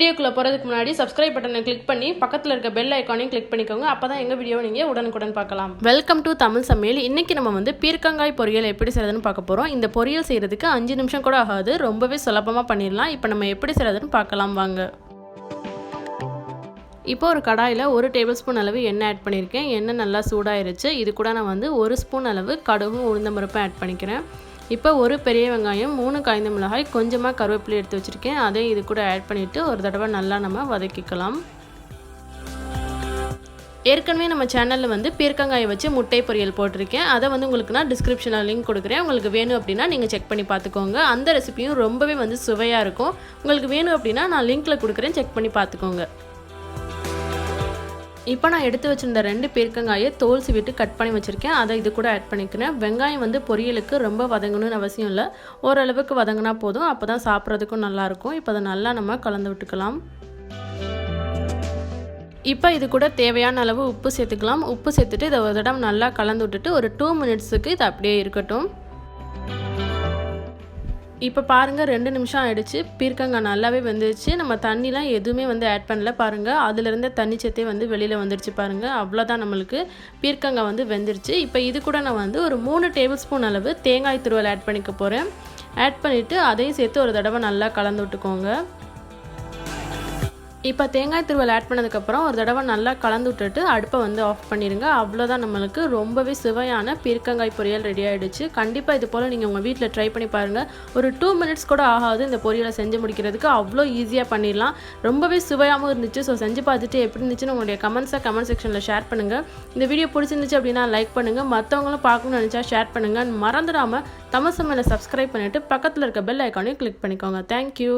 வீடியோக்குள்ள போறதுக்கு முன்னாடி சப்ஸ்கிரைப் பட்டனை கிளிக் பண்ணி பக்கத்துல இருக்க பெல் ஐகானையும் கிளிக் பண்ணிக்கோங்க. அப்பதான் எங்க வீடியோ நீங்க உடனுக்குடன் பார்க்கலாம். வெல்கம் டு தமிழ் சமையல். இன்னைக்கு நம்ம வந்து பீர்க்கங்காய் பொரியல் எப்படி செய்யறதுன்னு பார்க்க போறோம். இந்த பொரியல் செய்யறதுக்கு 5 நிமிஷம் கூட ஆகாது. ரொம்பவே சுலபமா பண்ணிடலாம். இப்போ நம்ம எப்படி செய்யறதுன்னு பார்க்கலாம் வாங்க. இப்போ ஒரு கடாயில் 1 டேபிள் ஸ்பூன் அளவு எண்ணெய் ஆட் பண்ணியிருக்கேன். எண்ணெய் நல்லா சூடாயிருச்சு. இது கூட நான் வந்து 1 ஸ்பூன் அளவு கடுகும் உளுந்தம்பருப்பும் ஆட் பண்ணிக்கிறேன். இப்போ ஒரு பெரிய வெங்காயம், 3 காய்ந்த மிளகாய், கொஞ்சமாக கருவேப்பிலை எடுத்து வச்சுருக்கேன். அதையும் இது கூட ஆட் பண்ணிவிட்டு ஒரு தடவை நல்லா நம்ம வதக்கிக்கலாம். ஏற்கனவே நம்ம சேனலில் வந்து பீர்க்கங்காயை வச்சு முட்டை பொரியல் போட்டிருக்கேன். அதை வந்து உங்களுக்கு நான் டிஸ்கிரிப்ஷனில் லிங்க் கொடுக்குறேன். உங்களுக்கு வேணும் அப்படின்னா நீங்கள் செக் பண்ணி பார்த்துக்கோங்க. அந்த ரெசிபியும் ரொம்பவே வந்து சுவையாக இருக்கும். உங்களுக்கு வேணும் அப்படின்னா நான் லிங்க்கில் கொடுக்குறேன், செக் பண்ணி பார்த்துக்கோங்க. இப்போ நான் எடுத்து வச்சுருந்த 2 பீர்க்கங்காயை தோல் சீவிட்டு கட் பண்ணி வச்சுருக்கேன். அதை இது கூட ஆட் பண்ணிக்கிறேன். வெங்காயம் வந்து பொரியலுக்கு ரொம்ப வதங்கணும்னு அவசியம் இல்லை, ஓரளவுக்கு வதங்கினா போதும். அப்போ தான் சாப்பிட்றதுக்கும் நல்லாயிருக்கும். இப்போ அதை நல்லா நம்ம கலந்து விட்டுக்கலாம். இப்போ இது கூட தேவையான அளவு உப்பு சேர்த்துக்கலாம். உப்பு சேர்த்துட்டு இதை ஒரு தடவை நல்லா கலந்து விட்டுட்டு ஒரு 2 மினிட்ஸுக்கு இது அப்படியே இருக்கட்டும். இப்போ பாருங்கள் 2 நிமிஷம் ஆகிடுச்சு. பீர்க்கங்காய் நல்லாவே வெந்துருச்சு. நம்ம தண்ணிலாம் எதுவுமே வந்து ஆட் பண்ணல. பாருங்கள் அதிலிருந்த தண்ணி சத்தே வந்து வெளியில் வந்துருச்சு. பாருங்கள் அவ்வளோதான், நம்மளுக்கு பீர்க்கங்காய் வந்து வெந்துருச்சு. இப்போ இது கூட நான் வந்து ஒரு 3 டேபிள் ஸ்பூன் அளவு தேங்காய் துருவல் ஆட் பண்ணிக்க போகிறேன். ஆட் பண்ணிவிட்டு அதையும் சேர்த்து ஒரு தடவை நல்லா கலந்து விட்டுக்கோங்க. இப்போ தேங்காய் துருவல் ஆட் பண்ணதுக்கப்புறம் ஒரு தடவை நல்லா கலந்து விட்டுட்டு அடுப்பை வந்து ஆஃப் பண்ணிடுங்க. அவ்வளோதான், நம்மளுக்கு ரொம்பவே சுவையான பீர்க்கங்காய் பொரியல் ரெடி ஆகிடுச்சு. கண்டிப்பாக இது போல் நீங்கள் உங்கள் வீட்டில் ட்ரை பண்ணி பாருங்கள். ஒரு 2 மினிட்ஸ் கூட ஆகாது இந்த பொரியலை செஞ்சு முடிக்கிறதுக்கு. அவ்வளோ ஈஸியாக பண்ணிடலாம். ரொம்பவே சுவையாகவும் இருந்துச்சு. ஸோ செஞ்சு பார்த்துட்டு எப்படி இருந்துச்சுன்னு உங்களுடைய கமெண்ட் செக்ஷனில் ஷேர் பண்ணுங்கள். இந்த வீடியோ பிடிச்சிருந்துச்சு அப்படின்னா லைக் பண்ணுங்கள். மற்றவங்களும் பார்க்கணும்னு நினச்சா ஷேர் பண்ணுங்கள். மறந்துடாமல் தமிழ் சமையலை சப்ஸ்கிரைப் பண்ணிவிட்டு பக்கத்தில் இருக்க பெல் ஐக்கானையும் கிளிக் பண்ணிக்கோங்க. தேங்க்யூ.